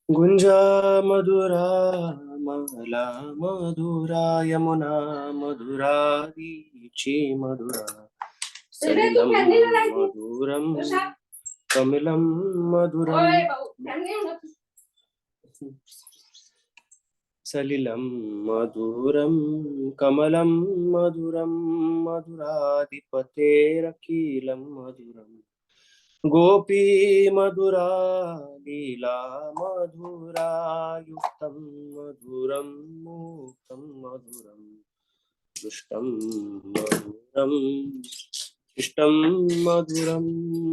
गुंजा मधुरा माला मधुरा यमुना मधुरा वीची मधुरा सलिलम मधुरम कमिलम मधुरम सलिलम मधुरम कमलम मधुरम मधुराधिपतेरखिलम मधुरम गोपी मधुरा लीला मधुरा युक्तम मधुरम मुक्तम मधुरम दुष्टम मधुरम इष्टम मधुरम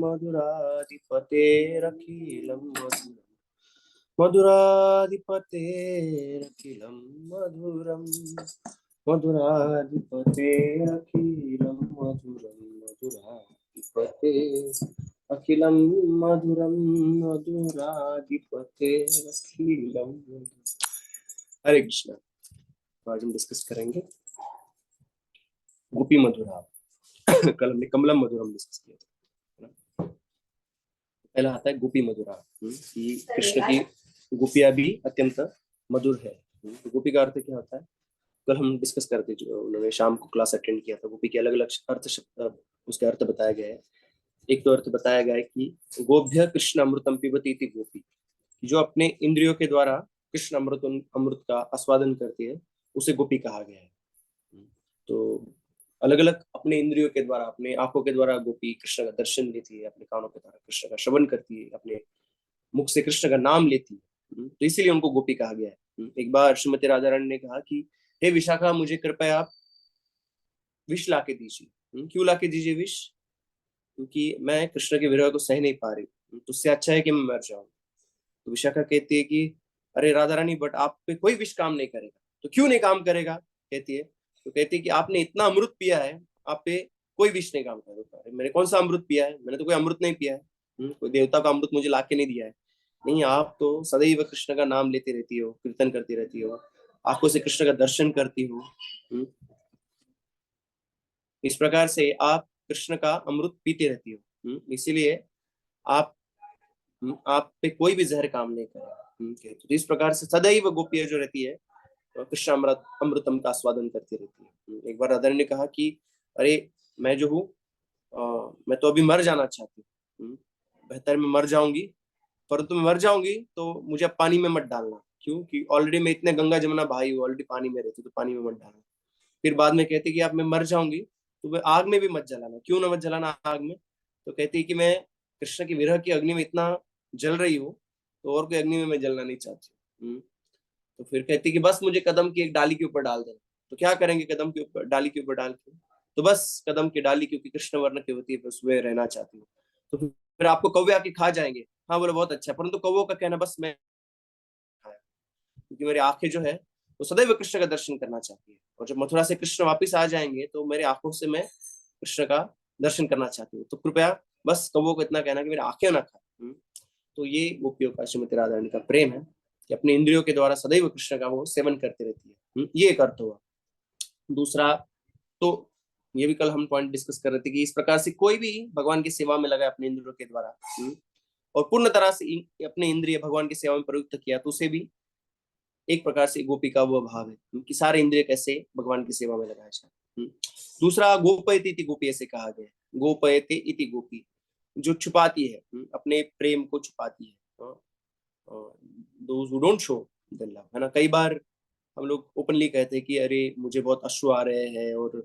मधुराधिपतेरखिलम मधुरम मधुराधिपतेरखिलम मधुरम मधुराधिपतेरखिलम मधुरम मधुराधिपते अखिलम मधुरम मधुराधिपतेरखिलम हरे कृष्णा। तो आज हम डिस्कस करेंगे गोपी मधुरा। कल हमने कमलम मधुरम डिस्कस किया था। पहला आता है गोपी मधुरा कि कृष्ण की गोपियां भी अत्यंत मधुर है। तो गोपी का अर्थ क्या होता है? कल हम डिस्कस करते, जो उन्होंने शाम को क्लास अटेंड किया था, गोपी के अलग अलग अर्थ उसके अर्थ बताया गया है। एक तो अर्थ बताया गया है कि गोभ्य कृष्ण अमृतम पिबती इति गोपी, जो अपने इंद्रियों के द्वारा कृष्ण अमृत का आस्वादन करती है, उसे गोपी कहा गया है। तो अलग अलग अपने इंद्रियों के द्वारा, अपने आंखों के द्वारा गोपी कृष्ण का दर्शन लेती है, अपने कानों के द्वारा कृष्ण का श्रवण करती है, अपने मुख से कृष्ण का नाम लेती है। तो इसीलिए उनको गोपी कहा गया है। एक बार श्रीमती राधा रानी ने कहा कि हे विशाखा, मुझे कृपया आप विष ला के दीजिए। क्यों ला के दीजिए विष? क्योंकि मैं कृष्ण के विरह को सह नहीं पा रही। तो उससे अच्छा है कि मैं मर जाऊं। तो विशाखा कहती है कि अरे राधा रानी, बट आप पे कोई विष काम नहीं करेगा। तो क्यों नहीं काम करेगा? कहती है। तो कहती है कि आपने इतना अमृत पिया है, आप पे कोई विष नहीं काम करेगा। अरे मैंने कौन सा अमृत पिया है? मैंने तो कोई अमृत नहीं पिया है। कोई देवता का अमृत मुझे ला के नहीं दिया है। नहीं, आप तो सदैव कृष्ण का नाम लेती रहती हो, कीर्तन करती रहती हो, आंखों से कृष्ण का दर्शन करती हो। इस प्रकार से आप कृष्ण का अमृत पीती रहती हो। इसीलिए आप आप पे कोई भी जहर काम नहीं करेगा। तो इस प्रकार से सदैव गोपियां जो रहती है, कृष्ण अमृतम का आस्वादन करती रहती है। एक बार राधा ने कहा कि अरे मैं जो हूँ, मैं तो अभी मर जाना चाहती हूँ। बेहतर मैं मर जाऊंगी, परंतु मैं मर जाऊंगी तो मुझे अब पानी में मत डालना। क्यों? कि ऑलरेडी मैं इतने गंगा जमुना भाई हूँ, ऑलरेडी पानी में रहती, तो पानी में मत डालना। फिर बाद में कहती कि आप मैं मर जाऊंगी तो मैं आग में भी मत जलाना। क्यों ना मत जलाना आग में? तो कहती है कि मैं कृष्ण की विरह की अग्नि में इतना जल रही हूँ, तो और कोई अग्नि में मैं जलना नहीं चाहती। तो फिर कहती कि बस मुझे कदम की एक डाली के ऊपर डाल देना। तो क्या करेंगे कदम के ऊपर, डाली के ऊपर डाल के? तो बस कदम की डाली, क्योंकि कृष्ण वर्ण की होती है, बस वे रहना चाहती हूँ। तो फिर आपको कौवे आके खा जाएंगे। हाँ बोले बहुत अच्छा, परंतु कौवों का कहना बस मैं खाया, क्योंकि मेरी आंखें जो है वो सदैव कृष्ण का दर्शन करना चाहती है। और जब मथुरा से कृष्ण वापिस आ जाएंगे तो मेरी आंखों से मैं कृष्ण का दर्शन करना चाहती हूँ। तो कृपया बस कौवों को इतना कहना कि मेरी आंखें ना खाए। तो ये गोपियों का, श्रीमती राधा रानी का प्रेम है कि अपने इंद्रियों के द्वारा सदैव कृष्ण का वो सेवन करती रहती है। ये एक अर्थ हुआ। दूसरा, तो ये भी कल हम पॉइंट डिस्कस कर रहे थे कि इस प्रकार से कोई भी भगवान की सेवा में लगा अपने इंद्रियों के द्वारा, और पूर्ण तरह से अपने इंद्रिय भगवान की सेवा में प्रयुक्त किया, तो उसे भी एक प्रकार से गोपी का वो भाव है कि सारे इंद्रिय कैसे भगवान की सेवा में लगाए जाए। दूसरा, गोपयति इति गोपी ऐसे कहा गया है। गोपयते इति गोपी, जो छुपाती है, अपने प्रेम को छुपाती है। Those who don't show the love, है ना। कई बार हम लोग ओपनली कहते हैं कि अरे मुझे बहुत अश्रु आ रहे हैं और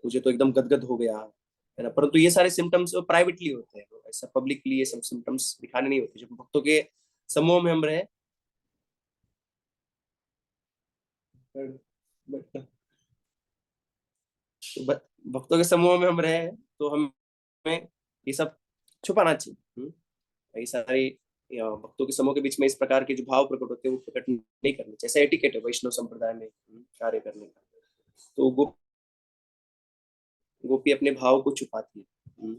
मुझे तो एकदम गदगद हो गया, है ना। परंतु ये सारे सिम्टम्स प्राइवेटली होते हैं, ऐसा पब्लिकली ये सब सिम्टम्स दिखाने नहीं होते। जब भक्तों के समूह में हम रहे, भक्तों के समूह में हम रहे तो हमें ये सब छुपाना चाहिए। ये सारे भक्तों के समूह के बीच में इस प्रकार के जो भाव प्रकट होते हैं वो प्रकट नहीं करने, जैसे एटिकेट है वैष्णव संप्रदाय में कार्य करने का। तो गोपी अपने भाव को छुपाती है।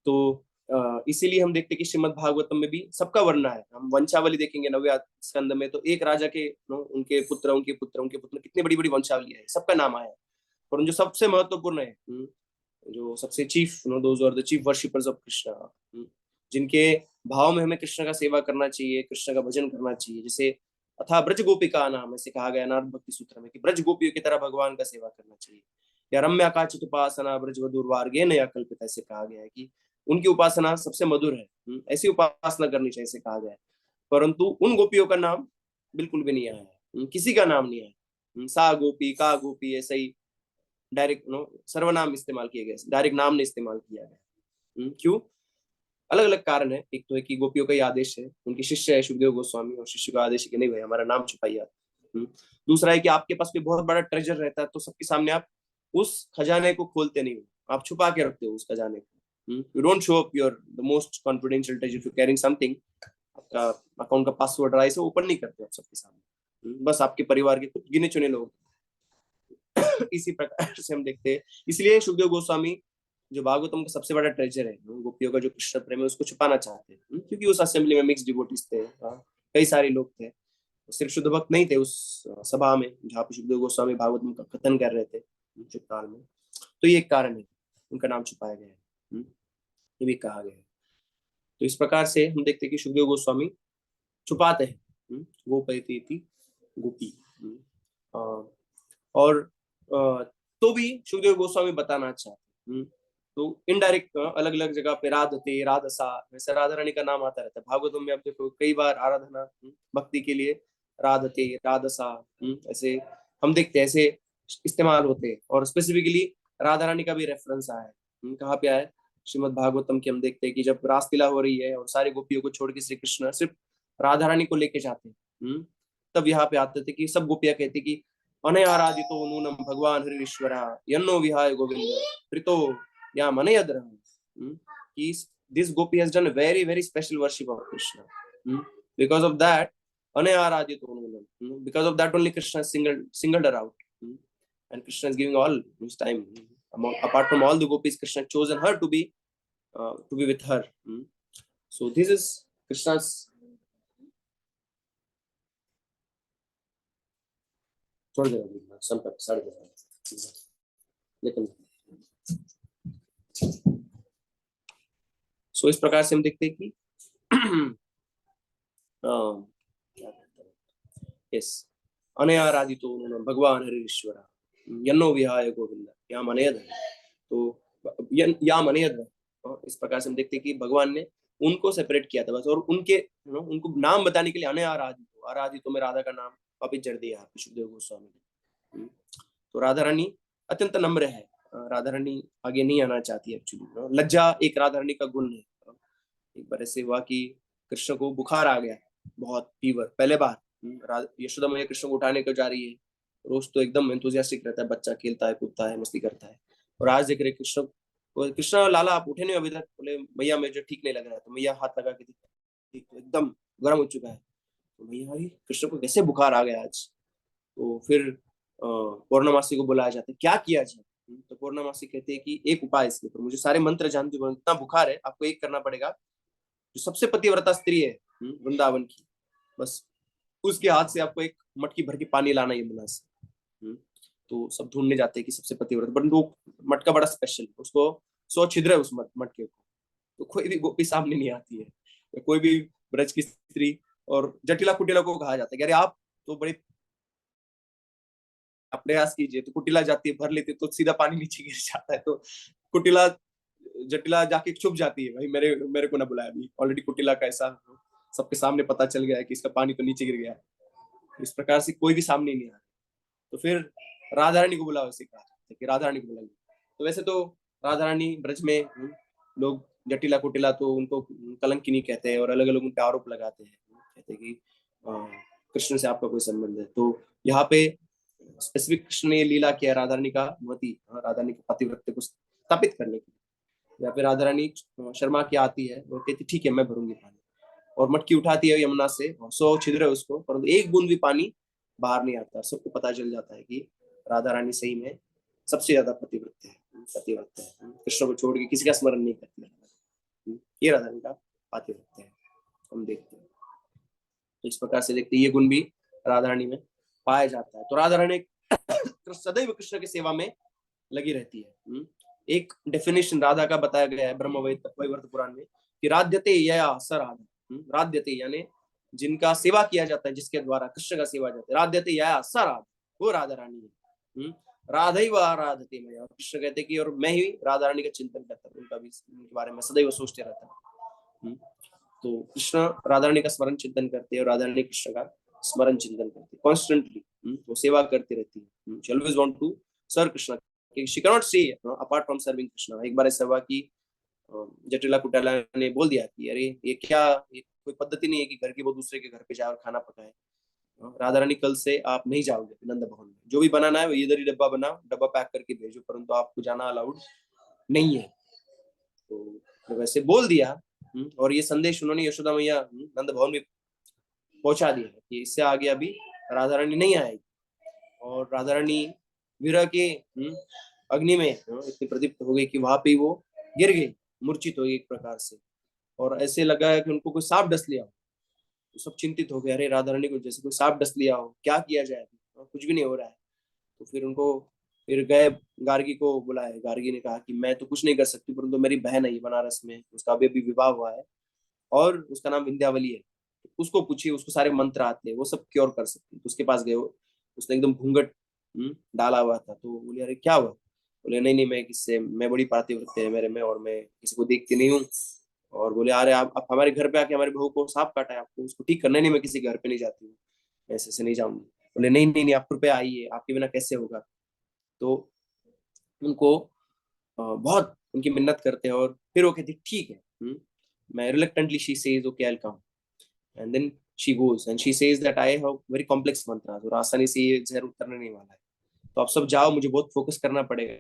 तो इसीलिए हम देखते हैं कि श्रीमद् भागवतम में भी सबका वर्णन है। हम वंशावली देखेंगे 9वें स्कंद में, तो एक राजा के उनके पुत्र, कितनी बड़ी बड़ी वंशावली है, सबका नाम आया है। और जो सबसे महत्वपूर्ण है, जो सबसे chief, those are the chief worshippers of Krishna, जिनके भाव में हमें कृष्ण का सेवा करना चाहिए, कृष्ण का भजन करना चाहिए। जैसे अथा ब्रज गोपिका नाम, ऐसे कहा गया नारद भक्ति सूत्र में कि ब्रज गोपियों की तरह भगवान का सेवा करना चाहिए। या रम्या काचित उपासना ब्रज वधूर्वार्गे नया कल्पिता, ऐसे कहा गया है कि उनकी उपासना सबसे मधुर है, ऐसी उपासना करनी चाहिए, ऐसे कहा गया है। परंतु उन गोपियों का नाम बिल्कुल भी नहीं आया है, किसी का नाम नहीं आया। सा गोपी का गोपी ऐसे ही डायरेक्ट सर्वनाम इस्तेमाल किए गए, डायरेक्ट नाम नहीं इस्तेमाल किया गया। क्यों? अलग अलग कारण है। एक तो है कि गोपियों का ही आदेश है, उनकी शिष्य है सुखदेव गोस्वामी, और शिष्य का आदेश है कि नहीं भाई हमारा नाम छुपाइए आप। दूसरा है कि आपके पास कोई बहुत बड़ा ट्रेजर रहता है तो सबके सामने आप उस खजाने को खोलते नहीं हो, आप छुपा के रखते हो उस खजाने को। You don't show up your the most confidential treasure, if you carrying something. आपका अकाउंट का पासवर्ड रहा है, ओपन नहीं करते आप सबके सामने, बस आपके परिवार के कुछ गिने चुने लोग। इसी प्रकार से हम देखते हैं, इसलिए सुखदेव गोस्वामी जो भागवतम का सबसे बड़ा ट्रेजर है, गोपियों का जो कृष्ण प्रेम है उसको छुपाना चाहते हैं, क्योंकि उस असेंबली में मिक्स डिवोटीज थे, कई सारे लोग थे, सिर्फ शुद्ध भक्त नहीं थे उस सभा में जहाँ पे सुखदेव गोस्वामी भागवतम का कथन कर रहे थे उचित काल में। तो ये एक कारण है, उनका नाम छुपाया गया है, ये भी कहा गया है। तो इस प्रकार से हम देखते हैं कि सुखदेव गोस्वामी छुपाते हैं गोपयति गोपी। और तो भी सुखदेव गोस्वामी बताना चाहते हैं, तो इनडायरेक्ट अलग अलग जगह पे राधते राधसा, वैसे राधा रानी का नाम आता रहता है भागवतम में। आप देखो कई बार आराधना भक्ति के लिए राधते राधसा ऐसे हम देखते हैं, ऐसे इस्तेमाल होते हैं। और स्पेसिफिकली राधा रानी का भी रेफरेंस आया है, कहाँ पे आया है? श्रीमद भागवतम की हम देखते हैं कि जब रासलीला हो रही है और सारे गोपियों को छोड़ के श्री कृष्ण सिर्फ राधा रानी को लेके जाते हैं, तब यहाँ पे आते थे कि सब गोपियां कहती कि अनयाराधितो नूनम भगवान हरिश्वरा यन्नो विहाय गोविंद प्रीतो या मनयद्रह, this gopi has done a very very special worship of Krishna. Because of that अनयाराधितो नूनम, because of that only Krishna singled her out, and Krishna is giving all his time. Apart from all the gopis, Krishna chosen her to be with her. So this is Krishna's. छोड़ देना संपर्क साढ़े दस, लेकिन सो इस प्रकार से हम देखते हैं कि यस अनयाराधितो भगवान हरिश्वरा यन्नो विहाय गोविंद या मनयद, तो या मनयद, इस प्रकार से हम देखते हैं कि भगवान ने उनको सेपरेट किया था बस, और उनको नाम बताने के लिए अनयाराधितो, आराधितो में राधा का नाम वापिस जड़ दिया सुखदेव गोस्वामी ने। तो राधा रानी अत्यंत नम्र है, राधा रानी आगे नहीं आना चाहती एक्चुअली। लज्जा एक राधा रानी का गुण है। एक बार ऐसे हुआ कि कृष्ण को बुखार आ गया, बहुत फीवर, पहले बार। यशोदा मैया कृष्ण को उठाने को जा रही है, रोज तो एकदम एंथुजियास्टिक रहता है, बच्चा खेलता है कूदता है मस्ती करता है, और आज देख रहे कृष्ण लाला आप उठे नहीं अभी तक? बोले मैया मुझे ठीक नहीं लग रहा है। तो मैया हाथ लगा के देखो एकदम गर्म हो चुका है। तो मैया कृष्ण को कैसे बुखार आ गया आज? तो फिर पौर्णमासी को बुलाया जाता है, क्या किया जाए? तो पौर्णमासी कहते हैं कि एक उपाय इसके ऊपर, मुझे सारे मंत्र जानती हूँ, इतना बुखार है, आपको एक करना पड़ेगा, जो सबसे पतिव्रता स्त्री है वृंदावन की, बस उसके हाथ से आपको एक मटकी भर के पानी लाना यमुना से। तो सब ढूंढने जाते हैं कि सबसे पतिव्रत, बट वो मटका बड़ा स्पेशल, उसको 100 छिद्र है उस मटके को, तो कोई भी गोपी सामने नहीं आती है, कोई भी ब्रज की स्त्री। और जटिला कुटिला को कहा जाता है कि अरे आप तो बड़े प्रयास कीजिए, तो कुटिला जाती है, भर लेती है, तो सीधा पानी नीचे गिर जाता है। तो कुटिला जटिला जाके छुप जाती है, भाई मेरे को ना बुलाया, अभी ऑलरेडी कुटिला का ऐसा सबके सामने पता चल गया है कि इसका पानी तो नीचे गिर गया है। इस प्रकार से कोई भी सामने नहीं आ रहा। तो फिर राधा रानी को बुलाओ, ऐसे कहा कि राधा रानी को बुलाइए। तो वैसे तो राधा रानी ब्रज में लोग जटिला कुटिला तो उनको कलंकिनी कहते हैं, और अलग अलग उनके आरोप लगाते हैं, कहते हैं कि कृष्ण से आपका कोई संबंध है। तो यहाँ पे स्पेसिफिक कृष्ण ने लीला किया राधा रानी का मति, राधा रानी के पतिव्रत्य को स्थापित करने के लिए। या फिर राधा रानी शर्मा की आती है, वो कहती ठीक है मैं भरूंगी पानी, और मटकी उठाती है यमुना से, 100 छिद्र है उसको, परंतु एक बूंद भी पानी बाहर नहीं आता। सबको पता चल जाता है कि राधा रानी सही में सबसे ज्यादा पतिव्रत है, कृष्ण को छोड़ के किसी का स्मरण नहीं करती। ये राधा रानी का पातिव्रत है, हम देखते हैं। तो इस प्रकार से देखते ये गुण भी राधा रानी में पाया जाता है। तो राधा रानी सदैव कृष्ण की सेवा में लगी रहती है। एक डेफिनेशन राधा का बताया गया है ब्रह्मवैवर्त पुराण में कि राध्यते या स राधा, राध्यते यानी जिनका सेवा किया जाता है, जिसके द्वारा कृष्ण का सेवा जाता है, राध्यते या स राधा, वो राधा रानी है। राधा ही व आराधते मैं, और कृष्ण कहते कि और मैं ही राधा रानी का चिंतन करता हूँ, उनका भी, उनके बारे में सदैव सोचते रहता हूँ। तो कृष्ण राधा रानी का स्मरण चिंतन करते हैं और राधा रानी कृष्ण का स्मरण चिंतन करते हैं कॉन्स्टेंटली। वो सेवा करती रहती है। She always want to serve Krishna, she can not stay apart from serving Krishna. एक बार ऐसा हुआ कि जटिला कुटाला ने बोल दिया कि अरे ये क्या, ये कोई पद्धति नहीं है कि घर की वो दूसरे के घर पे जाए और खाना पकाए। राधा रानी कल से आप नहीं जाओगे नंद भवन में, जो भी बनाना है वो इधर ही डब्बा बनाओ, डब्बा पैक करके भेजो, परंतु आपको जाना अलाउड नहीं है। तो वैसे बोल दिया। और ये संदेश उन्होंने यशोदा मैया नंद भवन में पहुंचा दिया कि इससे आगे अभी राधा रानी नहीं आएगी। और राधा रानी विरह के अग्नि में इतनी प्रदीप्त हो गई कि वहां पे वो गिर गई, मूर्छित हो गई एक प्रकार से। और ऐसे लगा है कि उनको कोई सांप डस लिया हो। तो सब चिंतित हो गए, अरे राधा रानी को जैसे कोई सांप डस लिया हो, क्या किया जाए, कुछ भी नहीं हो रहा है। तो फिर उनको फिर गए, गार्गी को बुलाया। गार्गी ने कहा कि मैं तो कुछ नहीं कर सकती, परंतु मेरी बहन है बनारस में, उसका अभी अभी विवाह हुआ है और उसका नाम विंध्यावली है, उसको पूछिए, उसको सारे मंत्र आते हैं, वो सब क्योर कर सकती है। तो उसके पास गए, उसने एकदम घूंघट डाला हुआ था। तो बोले अरे क्या हुआ? बोले नहीं नहीं, मैं किससे, मैं बड़ी पातिव्रत्य है मेरे में, और मैं किसी को देखती नहीं हूँ। और बोले अरे आप हमारे घर पे आके हमारे बहू को सांप काटा है, आपको उसको ठीक करना, नहीं मैं किसी घर पे नहीं जाती हूँ, ऐसे से नहीं जाऊंगी। बोले नहीं नहीं नहीं, आप कृपया आइए, आपके बिना कैसे होगा। तो उनको बहुत उनकी मिन्नत करते हैं, और फिर वो कहती ठीक है। मैं reluctantly she says okay I will come, and then she goes and she says that I have very complex mantra, और आसानी से ये जहर उतरने नहीं वाला है, तो आप सब जाओ, मुझे बहुत फोकस करना पड़ेगा,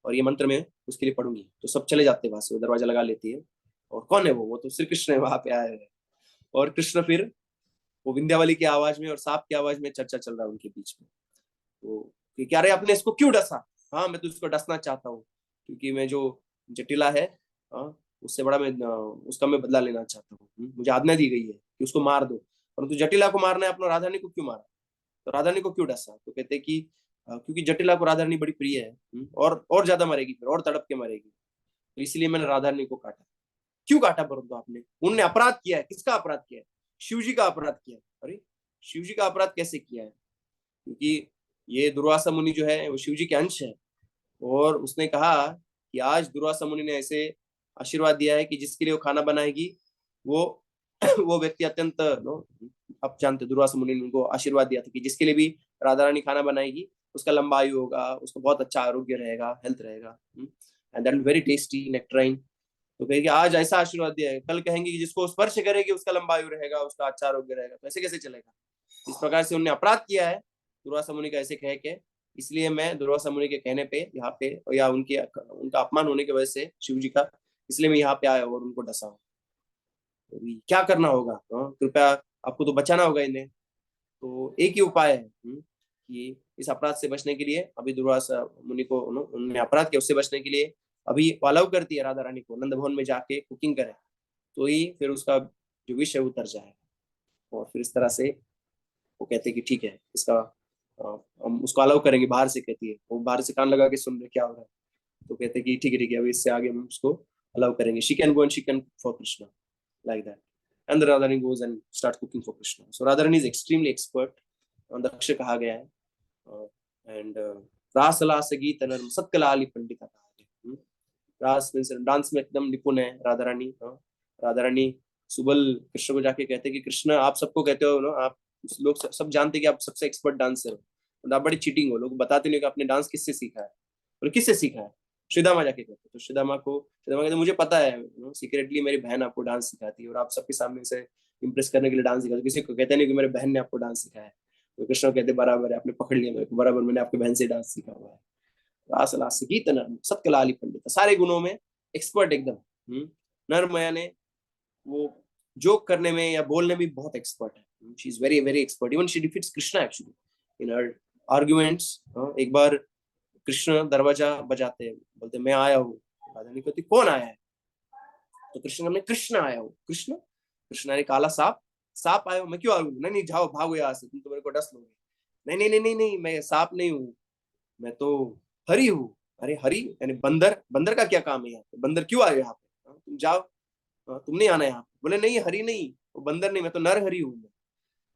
और ये मंत्र मैं उसके लिए पढ़ूंगी। तो सब चले जाते हैं वहां से, वो दरवाजा लगा लेती है। और कौन है वो तो श्री कृष्ण है वहां पे आए हुए। और कृष्ण फिर वो विंध्यावली की आवाज में और सांप की आवाज में चर्चा चल रहा है उनके बीच में। तो कि क्या रे आपने इसको क्यों डसा? हाँ मैं तो इसको डसना चाहता हूँ, क्योंकि मैं जो जटिला है, हाँ, उससे बड़ा मैं उसका मैं बदला लेना चाहता हूँ। मुझे आज्ञा दी गई है कि उसको मार दो, परंतु जटिला को मारना है, अपना राधा रानी को क्यों मारा? तो राधा रानी को क्यों डसा? तो कहते हैं कि क्योंकि जटिला को राधा रानी बड़ी प्रिय है, और ज्यादा मरेगी, फिर और तड़प के मरेगी, तो इसलिए मैंने राधा रानी को काटा। क्यों काटा? परंतु आपने, उनने अपराध किया है। किसका अपराध किया है? शिव जी का अपराध किया है। अरे शिव जी का अपराध कैसे किया है? क्योंकि ये दुर्वासा मुनि जो है वो शिव जी के अंश है, और उसने कहा कि आज दुर्वासा मुनि ने ऐसे आशीर्वाद दिया है कि जिसके लिए वो खाना बनाएगी, वो वो व्यक्ति अत्यंत आप जानते, दुर्वासा मुनि ने उनको आशीर्वाद दिया था कि जिसके लिए भी राधा रानी खाना बनाएगी, उसका लंबा आयु होगा, उसका बहुत अच्छा आरोग्य रहेगा, हेल्थ रहेगा, and that very tasty nectarine. तो कहेगी आज ऐसा आशीर्वाद दिया है, कल कहेंगे कि जिसको स्पर्श करेगी उसका लंबा आयु रहेगा, उसका अच्छा आरोग्य रहेगा, तो ऐसे कैसे चलेगा? इस प्रकार से उन्होंने अपराध किया है दुर्वासा मुनि का ऐसे कह के। इसलिए मैं दुर्वासा मुनि के कहने पे यहाँ पे, या उनके उनका अपमान होने की वजह से शिव जी का, इसलिए मैं यहाँ पे आया और उनको डसा हूँ। तो क्या करना होगा? कृपया आपको तो बचाना होगा इन्हें। तो एक ही उपाय है कि इस अपराध से बचने के लिए, अभी दुर्वासा मुनि को उन्होंने अपराध किया, उससे बचने के लिए अभी अलाउ करती है राधा रानी को नंद भवन में जाके कुकिंग करे, तो ही फिर उसका जो विष है उतर जाएगा। और फिर इस तरह से वो कहते हैं कि ठीक है, इसका हम उसको अलाउ करेंगे बाहर से। कहती है, वो बाहर से कान लगा के सुन रहे क्या हो रहा है। तो कहते हैं कि ठीक है अभी इससे आगे हम उसको अलाउ करेंगे, she can go and she can for Krishna, like that. And the Radharani goes and starts cooking for Krishna. So Radharani is extremely expert. दक्ष कहा गया है, and रास लास गीत नर्म सत्कलाली पंडिता कहा गया। रास डांस में एकदम निपुण है राधा रानी। राधा रानी सुबल कृष्ण को जाके कहते कि कृष्ण आप सबको कहते हो ना, आप लोग सब जानते हैं कि आप सबसे एक्सपर्ट डांसर हो, आप बड़ी चीटिंग हो, लोग बताते नहीं कि आपने डांस किससे सीखा है। बोले किससे सीखा है? श्रीदामा जाके कहते। तो श्रीदामा कहते मुझे पता है, सीक्रेटली मेरी बहन आपको डांस सिखाती है, और आप सबके सामने से इम्प्रेस करने के लिए डांस सिखाते, किसी को कहते नहीं कि मेरे बहन ने आपको डांस सिखाया है। तो कृष्ण कहते बराबर है, आपने पकड़ लिया मेरे को, बराबर मैंने आपकी बहन से डांस सीखा हुआ है। रास लास गीत नर्म सत्कलाली पंडित, सारे गुणों में एक्सपर्ट एकदम। नर्मया ने वो जोक करने में या बोलने में बहुत एक्सपर्ट है। She is very very expert, even she defeats Krishna actually in her arguments. एक बार कृष्ण दरवाजा बजाते हैं, बोलते मैं आया हूँ। राधा रानी कहती कौन आया है? तो कृष्ण हमने कृष्ण आया हूँ। कृष्ण? कृष्ण ने काला सांप? सांप आया हूँ मैं, क्यों आऊँ? नहीं नहीं जाओ भागो यहाँ से, तुम तो मेरे को डस लोगे। नहीं नहीं नहीं नहीं नहीं, मैं सांप नहीं हूँ, मैं तो हरि हूँ। अरे हरि यानी बंदर? बंदर का क्या काम है यहाँ पे? बंदर क्यों आए यहाँ पे? तुम जाओ। तुम नहीं आना यहाँ। बोले नहीं हरि नहीं, वो बंदर नहीं, मैं तो नर हरि हूँ।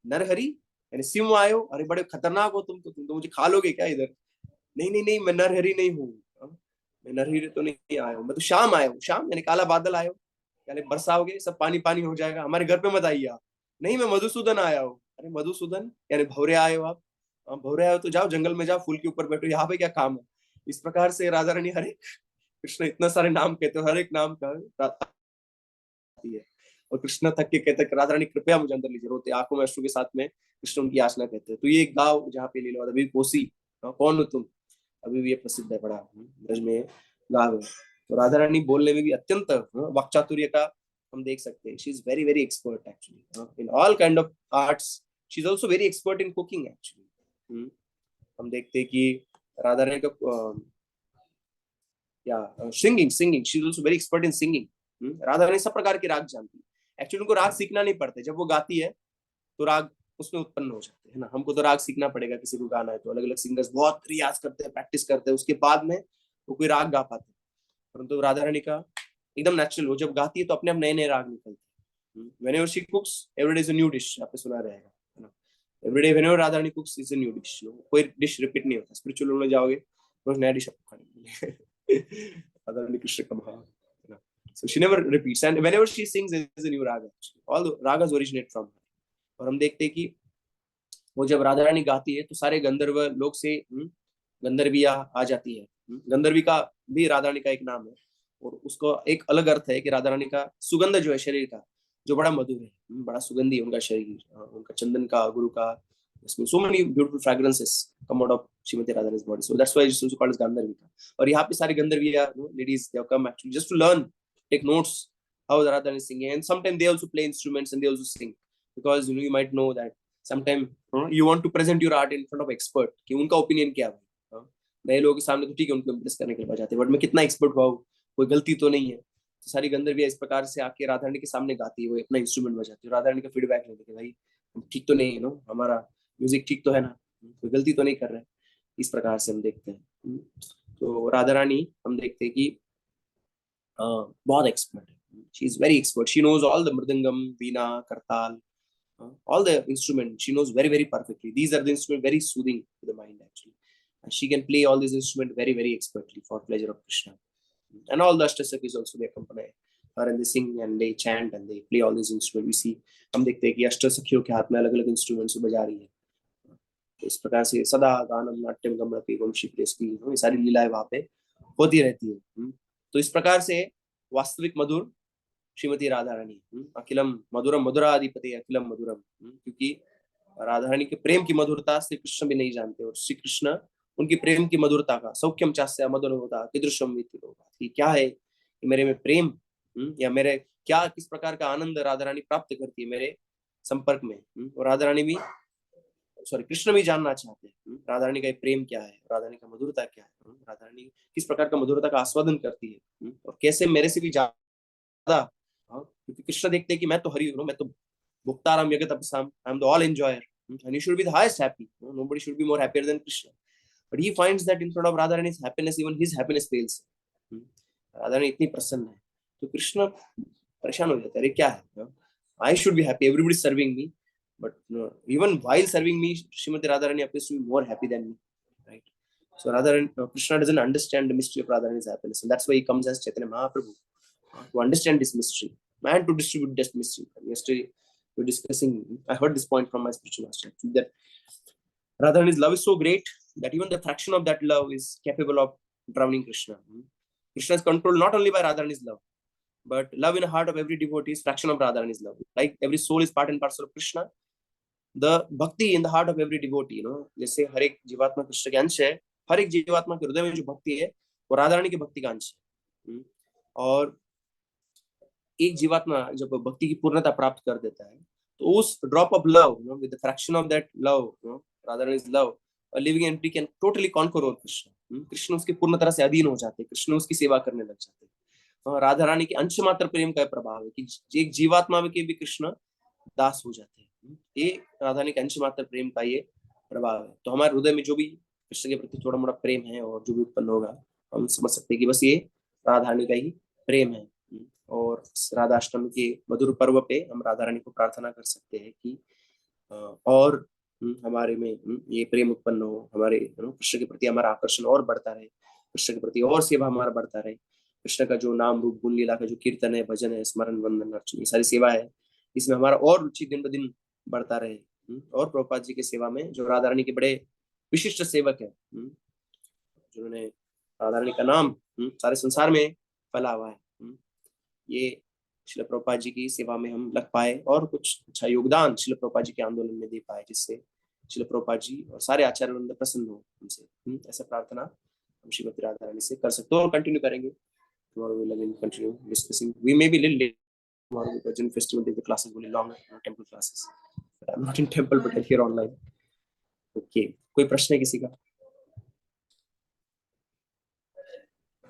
नर हरि यानी सिंह आए हो, अरे बड़े खतरनाक हो तुम तो मुझे खा लोगे क्या इधर। नहीं नहीं नहीं, मैं नरहरि नहीं हूँ। मैं नरहरि तो नहीं आया हूँ, मैं तो शाम आया हूँ। शाम यानी काला बादल आयो, यानी बरसाओगे, सब पानी पानी हो जाएगा, हमारे घर पे मत आइए आप। नहीं मैं मधुसूदन आया हूँ। अरे मधुसूदन यानी भवरे आए हो आप। भवरे आए हो तो जाओ जंगल में, जाओ फूल के ऊपर बैठो, यहाँ पे क्या काम है। इस प्रकार से राधा रानी हरे कृष्ण इतना सारे नाम कहते हो, हर एक नाम का आती है। और कृष्ण थक के कहते हैं राधा रानी कृपया मुझे अंदर लीजिए, रोते आंखों में अश्रु के साथ में कृष्ण उनकी याचना कहते हैं। तो ये एक गाँव जहाँ पे लीला अभी कोसी, कौन हो तुम, अभी भी ये प्रसिद्ध है बड़ा, ब्रज में गाँव है। तो राधा रानी बोलने में भी अत्यंत वाक्चातुर्य का हम देख सकते हैं। She is very very expert actually in all kind of arts. She is also very expert in cooking actually. हम देखते हैं कि राधा रानी का या singing singing she is also very expert in singing. Radha Rani सब प्रकार के राग जानती है एक्चुअली। उनको राग सीखना नहीं पड़ता, जब वो गाती है तो राग उसमें उत्पन्न हो जाते हैं ना। हमको तो राग सीखना पड़ेगा, किसी को गाना है तो अलग अलग सिंगर्स बहुत रियाज करते हैं, प्रैक्टिस करते हैं, उसके बाद में वो कोई राग गा पाते हैं। परंतु राधा रानी का एकदम नेचुरल, वो जब गाती है तो अपने आप नए नए राग निकलते हैं। Whenever she कुक्स every day is a new dish, आपने सुना रहेगा है ना। Every day whenever Radha Rani कुक्स is a new dish, कोई डिश रिपीट नहीं होता। स्पिरिचुअल में जाओगे रोज नया डिश आपको खाने मिलेगा। राधा रानी कृष्ण का भाव है ना। So she never repeats, and whenever she sings, is a new raga. All the ragas originate from her. और हम देखते हैं कि वो जब राधा रानी गाती है तो सारे गंधर्व लोग से गंधर्विया आ जाती है। गंधर्वी का भी राधा रानी का एक नाम है, और उसको एक अलग अर्थ है कि राधा रानी का सुगंध जो है शरीर का, जो बड़ा मधुर है, बड़ा सुगंधी है उनका शरीर, उनका चंदन का, गुरु का, इसमें so many beautiful fragrances come out of Shrimati Radha Rani's body, so that's why it's also called as Gandharvika. और यहाँ पे सारी गंधर्विया ladies they have come actually just to learn, take notes how the Radha is singing, and sometimes they also play instruments and they also sing, because you might know that sometimes you want to present your art in front of expert कि उनका opinion क्या है। नए लोगों के सामने तो ठीक है, उनको इम्प्रेस करने के लिए बजाते हैं, बट मैं कितना एक्सपर्ट हुआ, कोई गलती तो नहीं है। तो सारी गंधर्वियाँ इस प्रकार से आके राधा रानी के सामने गाती है, वो अपना इंस्ट्रूमेंट बजाती है, राधा रानी का फीडबैक लेते हैं, भाई ठीक तो नहीं है नो, हमारा म्यूजिक ठीक तो है ना, कोई गलती तो नहीं कर रहे हैं। इस प्रकार से हम देखते हैं। तो राधा रानी हम देखते हैं कि बहुत एक्सपर्ट है। She is very expert, she knows all the mridangam, veena, kartal, all the instrument she knows very very perfectly. These are the instrument very soothing to the mind actually, and she can play all these instrument very very expertly for pleasure of Krishna. And all the ashtasakis also they accompany her, and they sing and they chant and they play all these instruments. We see हम देखते हैं कि अष्टसखियों के हाथ में अलग अलग instruments बजा रही है। तो इस प्रकार से सदा गानम नाट्यम गमनति वंशी प्रेस्की, ये सारी लीलाएं वहां पे होती रहती है। तो इस प्रकार से वास्तविक मधुर श्रीमती राधा रानी, अखिलम मधुरम मधुराधिपति अखिलम मधुरम, क्योंकि राधा रानी के प्रेम की मधुरता श्री कृष्ण भी नहीं जानते, और श्री कृष्ण उनकी प्रेम की मधुरता का सौख्यम चास्य मधुर होता कीदृशम कि क्या है कि मेरे में प्रेम, या मेरे क्या किस प्रकार का आनंद राधा रानी प्राप्त करती है मेरे संपर्क में। और राधा रानी भी, सॉरी कृष्ण भी जानना चाहते हैं राधा रानी का प्रेम क्या है, राधा रानी का मधुरता क्या है, राधा रानी किस प्रकार का मधुरता का आस्वादन करती है, और कैसे मेरे से भी ज्यादा। क्योंकि कृष्ण देखते हैं कि मैं तो हरि हूँ, मैं तो भुक्ताराम यज्ञ तपसाम, I am the all enjoyer, and he should be the highest happy, nobody should be more happier than Krishna, but he finds that in front of Radha Rani's happiness even his happiness fails। Radha Rani इतनी प्रसन्न है तो कृष्ण परेशान हो जाता है, अरे क्या है, I should be happy, everybody serving me, but even while serving me Srimati Radharani appears to be more happy than me, right? So Krishna doesn't understand the mystery of Radharani's happiness, and that's why he comes as Chaitanya Mahaprabhu, to understand this mystery and to distribute this mystery. Yesterday we were discussing, I heard this point from my spiritual master actually, that Radharani's love is so great that even the fraction of that love is capable of drowning Krishna. Krishna is controlled not only by Radharani's love, but love in the heart of every devotee is fraction of Radharani's love. Like every soul is part and parcel of Krishna, the bhakti in the heart of every devotee, जैसे हर एक जीवात्मा कृष्ण के अंश है, हर एक जीवात्मा के हृदय में जो भक्ति है वो राधा रानी की भक्ति का अंश है। और एक जीवात्मा जब भक्ति की पूर्णता प्राप्त कर देता है तो उस drop of love, with the fraction of that love, Radha Rani's love, living entity can totally conquer over Krishna. Krishna उसके पूर्ण तरह से अधीन हो जाते हैं, कृष्ण उसकी सेवा करने लग जाते हैं। राधा रानी के अंश मात्र प्रेम का प्रभाव है कि एक जीवात्मा के भी कृष्ण दास हो जाते हैं। ये राधा रानी के अंश मात्र प्रेम का ये प्रभाव है। तो हमारे हृदय में जो भी कृष्ण के प्रति थोड़ा मोड़ा प्रेम है और जो भी उत्पन्न होगा, हम समझ सकते हैं कि बस ये राधा रानी का ही प्रेम है। और राधाष्टमी के मधुर पर्व पे हम राधा रानी को प्रार्थना कर सकते हैं कि और हमारे में ये प्रेम उत्पन्न हो, हमारे कृष्ण के प्रति हमारा आकर्षण और बढ़ता रहे, कृष्ण के प्रति और सेवा हमारा बढ़ता रहे। कृष्ण का जो नाम रूप गुण लीला का जो कीर्तन है, भजन है, स्मरण, वंदन, अर्चन, ये सारी सेवा है, इसमें हमारा और रुचि दिन ब दिन बढ़ता रहे। और प्रभुपाद जी की सेवा में जो राधा रानी के बड़े विशिष्ट सेवक है, जिन्होंने राधा रानी का नाम सारे संसार में फैला हुआ है, ये श्रील प्रभुपाद जी की सेवा में हम लग पाए और कुछ अच्छा योगदान श्रील प्रभुपाद जी के आंदोलन में दे पाए, जिससे श्रील प्रभुपाद जी और सारे आचार्य वृंद प्रसन्न हो हमसे। ऐसा प्रार्थना हम श्रीमती राधा रानी से कर सकते हैं और कंटिन्यू करेंगे। Tomorrow we'll again continue discussing. We may be little late tomorrow because in festival days the classes will be longer, temple classes. But I'm not in temple, but I'm here online. Okay. कोई प्रश्न है किसी का?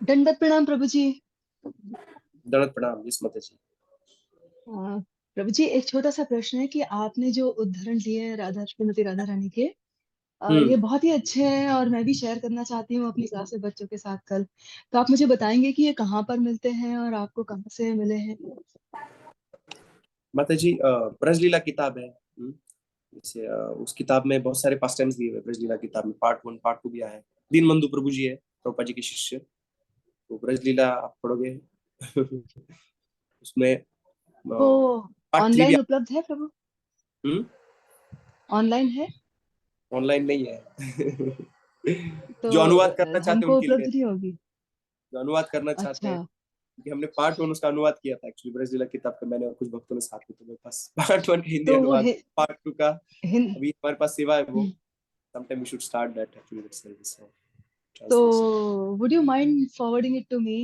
दंडवत प्रणाम प्रभु जी। दंडवत प्रणाम, जिस माता जी। प्रभु जी, एक छोटा सा प्रश्न है कि आपने जो उदाहरण लिए हैं श्रीमती राधा रानी के, ये बहुत ही अच्छे हैं और मैं भी शेयर करना चाहती हूँ अपनी क्लास में बच्चों के साथ कल। तो आप मुझे बताएंगे कि ये कहाँ पर मिलते हैं और आपको कहाँ से मिले हैं? माता जी, ब्रजलीला किताब है, जैसे उस किताब में बहुत सारे पास्ट टाइम्स दिए हुए। ब्रजलीला किताब में पार्ट 1 पार्ट 2 भी आया है। दीनबंधु प्रभु जी है प्रभुपाद जी के शिष्य, तो ब्रजलीला आप पढ़ोगे उसमें वो ऑनलाइन उपलब्ध है प्रभु? ऑनलाइन है? ऑनलाइन नहीं है। तो जो अनुवाद करना चाहते हैं उनके उपलब्ध लिए, नहीं होगी। जो अनुवाद करना चाहते हैं, कि हमने पार्ट 1 उसका अनुवाद किया था एक्चुअली ब्रजलीला किताब का, मैंने और कुछ भक्तों ने साथ में, तो मेरे पास पार्ट 1 का हिंदी अनुवाद, पार्ट 2 का अभी हमारे पास सेवा है। वो sometime we should start that actually, that service. तो would you mind forwarding it to me?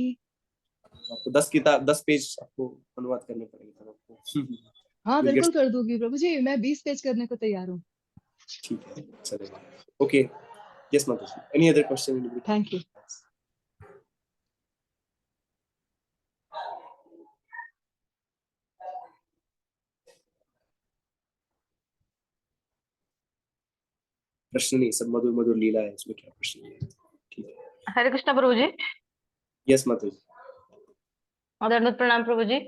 आपको 10 पेज आपको अनुवाद करने पड़ेंगे आपको। हाँ बिल्कुल कर दूंगी प्रभु जी, मैं 20 पेज करने को तैयार हूँ। ठीक है, चलेगा। ओके, यस माता जी, any other question? Thank you. प्रश्न नहीं, सब मधुर मधुर लीला है, इसमें क्या प्रश्न है? ठीक है। हरे कृष्णा प्रभु जी। यस माता जी। दंडवत प्रणाम प्रभु जी।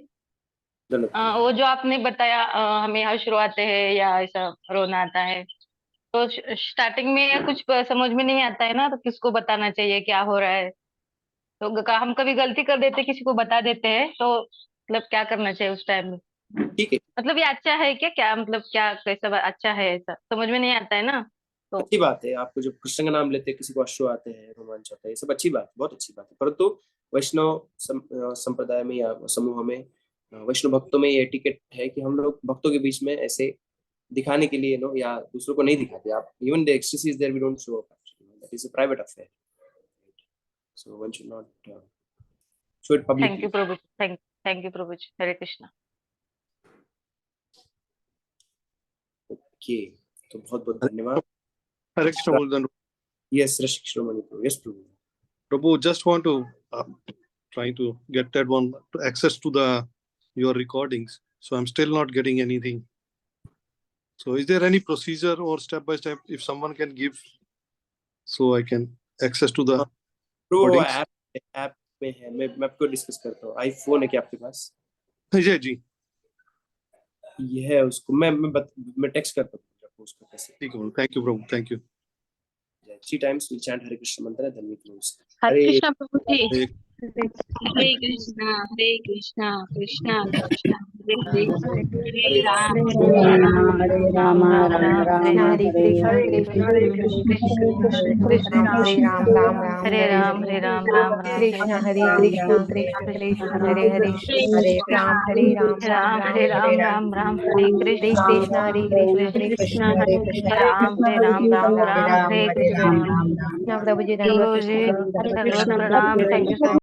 वो जो आपने बताया, हमें हर्ष आते हैं या ऐसा रोना आता है, तो स्टार्टिंग में कुछ समझ में नहीं आता है ना, तो किसको बताना चाहिए क्या हो रहा है? तो हम कभी गलती कर देते, किसी को बता देते हैं, तो मतलब क्या करना चाहिए उस टाइम में? ठीक है, मतलब ये अच्छा है क्या मतलब क्या कैसा अच्छा है, ऐसा समझ में नहीं आता है ना। तो अच्छी बात है, आपको जब कृष्ण का नाम लेते हैं, किसी को अश्रु आते हैं, रोमांच आता है, ये सब अच्छी बात है, बहुत अच्छी बात है। परंतु वैष्णव संप्रदाय में या समूह में, वैष्णव भक्तों में ये टिकट है कि हम लोग भक्तों के बीच में ऐसे दिखाने के लिए नो या दूसरों को नहीं दिखाते। आप even the ecstasy is there, we don't show up actually, that is a private affair, so one should not show it publicly. Thank you Prabhu, thank you Prabhu ji. Hare Krishna. Okay, तो बहुत बहुत धन्यवाद। हरे कृष्ण बोल। Yes Shiromani Prabhu, yes Prabhu. Prabhu, just want to trying to get that one to access to your recordings, so I'm still not getting anything. So is there any procedure or step by step if someone can give, so I can access to the recordings? App में है, मैं आपको discuss करता हूँ। IPhone है क्या आपके पास? जी जी, ये है, उसको मैं टेक्स्ट करता हूँ आपको उसको कैसे। ठीक है, thank you Prabhu, thank you. 3 times we chant Hare Krishna mantra, then we close. हरे कृष्णा प्रभु जी। हरे कृष्णा कृष्णा कृष्णा हरे राम हरे राम राम राम हरे कृष्ण कृष्ण हरे राम कृष्ण हरे कृष्ण कृष्ण हरे हरे हरे राम राम राम हरे कृष्ण हरे कृष्ण हरे कृष्ण राम राम हरे प्रभु जी, प्रणाम, थैंक यू।